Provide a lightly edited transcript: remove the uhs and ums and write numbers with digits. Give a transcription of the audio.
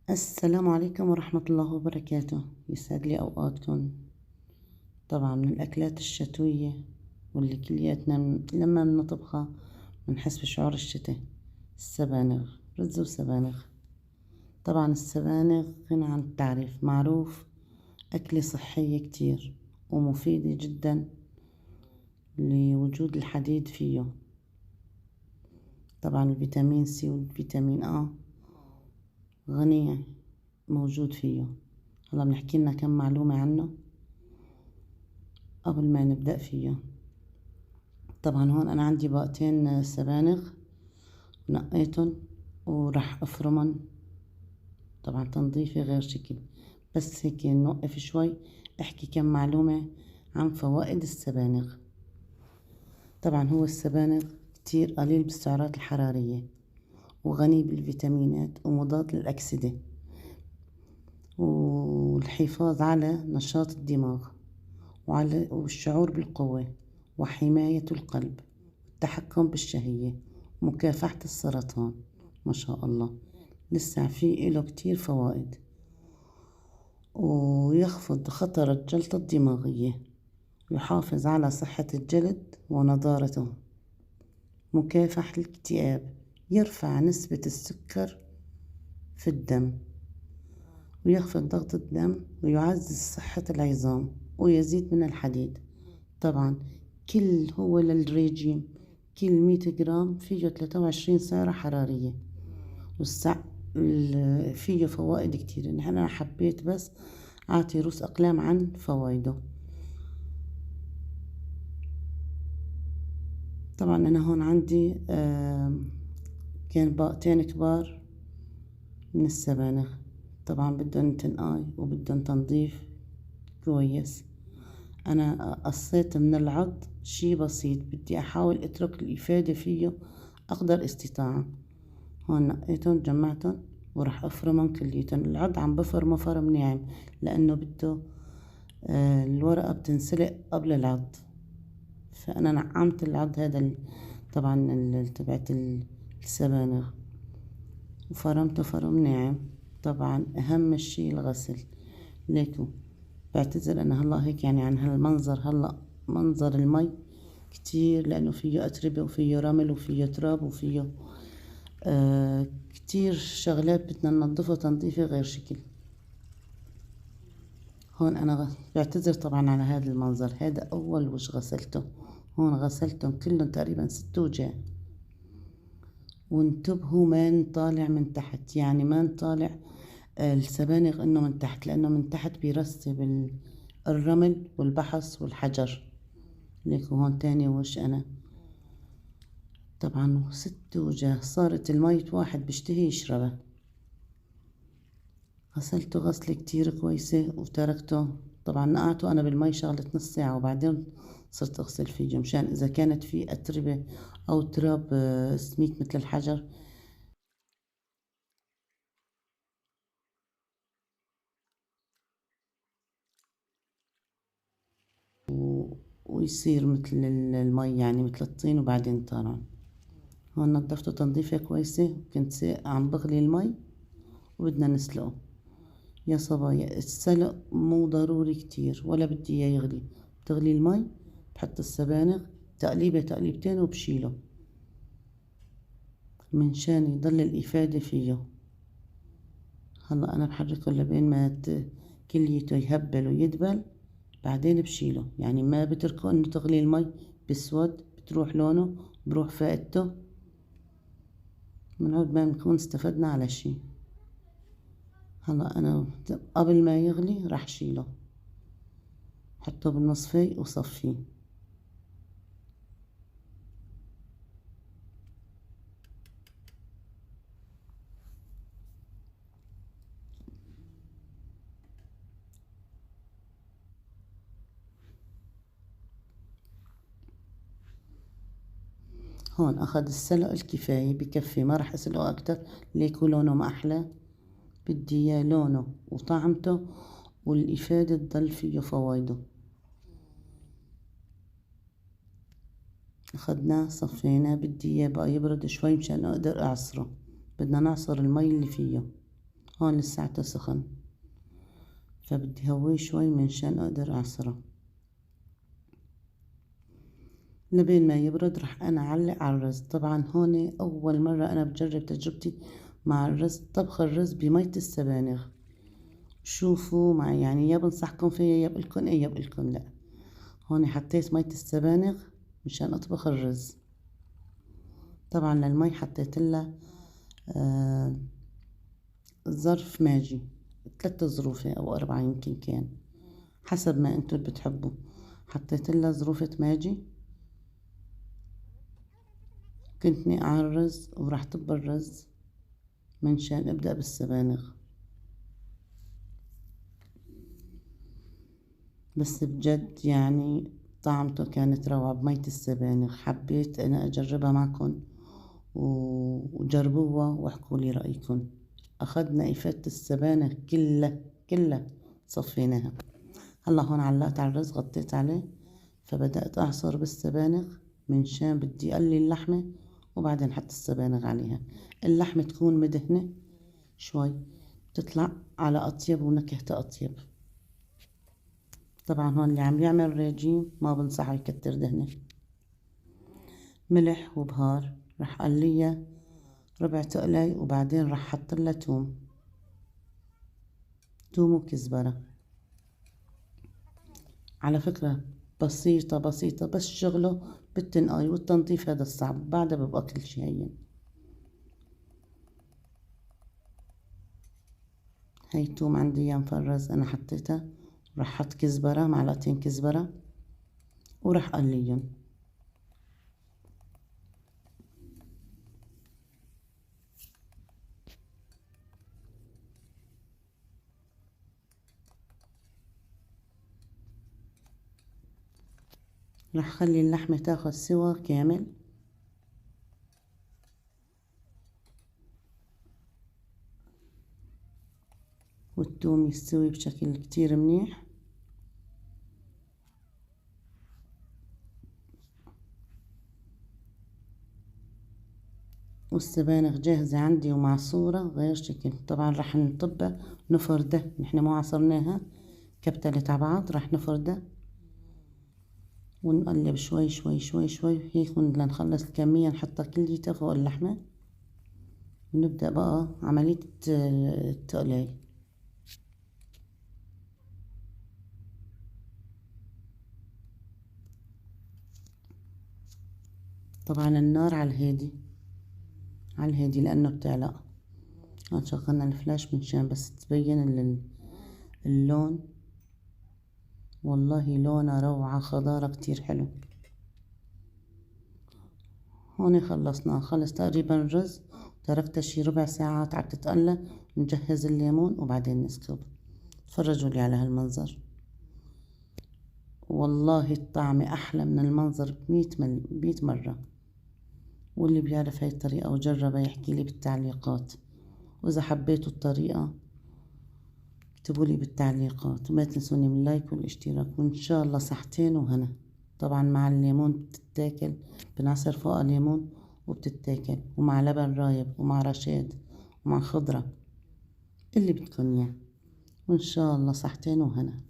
السلام عليكم ورحمة الله وبركاته. يسعد لي أوقاتكم. طبعا من الأكلات الشتوية واللي كلياتنا لما بنطبخها بنحس بشعور الشتاء، السبانغ، رز وسبانغ. طبعا السبانغ غني عن التعريف، معروف أكلة صحية كتير ومفيدة جدا لوجود الحديد فيه. طبعا الفيتامين سي والفيتامين غني موجود فيه. هلا بنحكي لنا كم معلومة عنه قبل ما نبدأ فيه. طبعا هون أنا عندي باقتين سبانغ نقيتن وراح أفرمن. طبعا تنظيفي غير شكل، بس هيك نوقف شوي احكي كم معلومة عن فوائد السبانغ. طبعا هو السبانغ كتير قليل بالسعرات الحرارية وغني بالفيتامينات ومضاد للأكسدة والحفاظ على نشاط الدماغ والشعور بالقوة وحماية القلب والتحكم بالشهية ومكافحة السرطان. ما شاء الله، لسه في إله كتير فوائد. ويخفض خطر الجلطة الدماغية ويحافظ على صحة الجلد ونضارته، مكافحة الاكتئاب، يرفع نسبة السكر في الدم ويخفض ضغط الدم ويعزز صحة العظام ويزيد من الحديد. طبعا هو للريجيم كل 100 جرام فيه 23 سعرة حرارية فيه فوائد كتير. أنا حبيت بس أعطي رؤوس أقلام عن فوائده. طبعا أنا هون عندي كان باقتين كبار من السبانخ. طبعا بدهم تنقاي وبدهم تنظيف كويس. أنا قصيت من العض شي بسيط، بدي أحاول أترك الإفادة فيه أقدر استطاعة. هون نقيتهم جمعتهم وراح أفرمهم كليتهم. العض عم بفرمه فرم ناعم لأنه بده الورقة بتنسلق قبل العض، فأنا نعمت العض هذا طبعا تبعت السبانغ وفرمته فرم ناعم. طبعا أهم شي الغسل. ليكو بعتذر أنا هلا هيك يعني عن هالمنظر. هلا منظر المي كتير لأنه فيه أتربة وفيه رمل وفيه تراب وفيه كتير شغلات بدنا ننظفها تنظيفة غير شكل. هون أنا بعتذر طبعا على هذا المنظر. هذا أول وجه غسلته. هون غسلتهم كلهم تقريبا 6 وجه. وانتبهوا ما نطالع من تحت، يعني ما نطالع السبانغ انه من تحت، لانه من تحت بيرسب الرمل والبحص والحجر. ليكو هون تاني وش انا طبعا 6 وجه صارت المية واحد بيشتهي يشربها. غسلته غسلة كتير كويسة وتركته. طبعا نقعته أنا بالمي شغلة نص ساعة وبعدين صرت أغسل فيه مشان إذا كانت في أتربة أو تراب سميك مثل الحجر ويصير مثل المي، يعني مثل الطين وبعدين طالع. هون نظفته تنظيفة كويسة. كنت عم بغلي المي وبدنا نسلقه. يا صبايا السلق مو ضروري كتير ولا بدي اياه يغلي. بتغلي المي بحط السبانغ تقليبة تقليبتين وبشيله من شان يضل الإفادة فيه. هلا أنا بحركه لبين ما كليته يهبل ويدبل، بعدين بشيله. يعني ما بتركه إنه تغلي المي بسود، بتروح لونه بروح فائدته، بنعود ما بنكون استفدنا على شي. هلا أنا قبل ما يغلي راح شيله، حطه بالمصفي وصفيه. هون أخذ السلق الكفاية بكفي، ما راح أسلقه أكتر ليكو لونه ما أحلى. بدي إياه لونه وطعمته والإفادة تضل فيه فوايده. أخدناه صفيناه، بدي إياه بقى يبرد شوي مشان أقدر أعصره. بدنا نعصر المي اللي فيه هون لساته سخن، فبدي هويه شوي منشان اقدر اعصره. لبين ما يبرد رح انا اعلق على الرز. طبعا هون اول مرة انا بجرب تجربتي مع الرز، طبخ الرز بمية السبانغ. شوفوا معي، يعني يا بنصحكم فيها يا بقلكن ايه يا بقلكن لا. هون حطيت مية السبانغ مشان اطبخ الرز. طبعا للمي حطيت لها ظرف ماجي، 3 ظروفة او 4 يمكن كان، حسب ما انتو بتحبوا. حطيت لها ظروفة ماجي. كنت نقع الرز وراح طب الرز منشان ابدأ بالسبانغ. بس بجد يعني طعمته كانت روعة بمية السبانغ. حبيت انا اجربها معكم وجربوها واحكوا لي رأيكم. اخذنا افادة السبانغ كلها صفيناها. هلا هون علقت على الرز، غطيت عليه، فبدأت اعصر بالسبانغ منشان بدي اقلي اللحمة وبعدين حط السبانغ عليها. اللحمة تكون مدهنة شوي، تطلع على اطيب ونكهتها اطيب. طبعا هون اللي عم يعمل ريجيم ما بنصحه يكتر دهنة. ملح وبهار، رح قليها ربع تقلي وبعدين رح حط لها توم وكزبرة. على فكرة بسيطة بس شغله بالتنقاي والتنظيف هذا الصعب، بعدها ببقى كل شي هين. هاي توم عندي اياه مفرز انا حطيتها، رح حط كزبرة، معلقتين كزبرة، ورح قليهم. رح خلي اللحمة تاخد سوا كامل. والثوم يستوي بشكل كتير منيح. والسبانغ جاهزة عندي ومعصورة غير شكل. طبعا رح نطبها نفردها، نحن ما عصرناها كبتلت على بعض، رح نفردها ونقلب شوي شوي شوي شوي هيك لنخلص الكمية، نحطها كليتها فوق اللحمة ونبدأ بقى عملية التقلي. طبعا النار على الهادي لأنه بتعلق. هون شغلنا الفلاش منشان بس تبين اللون. والله لونها روعة، خضارة كتير حلو. هون خلصنا، خلص تقريبا الرز، تركتها شي ربع ساعة عم تتقلى. نجهز الليمون وبعدين نسكب. تفرجوا لي على هالمنظر، والله الطعم أحلى من المنظر بمية مرة. واللي بيعرف هاي الطريقة وجربها يحكي لي بالتعليقات، وإذا حبيتوا الطريقة اكتبوا لي بالتعليقات، وما تنسوني من اللايك والاشتراك. وإن شاء الله صحتين وهنا. طبعا مع الليمون بتتاكل، بنعصر فوقها ليمون وبتتاكل، ومع لبن رايب ومع رشاد ومع خضرة اللي بدكن اياه. وإن شاء الله صحتين وهنا.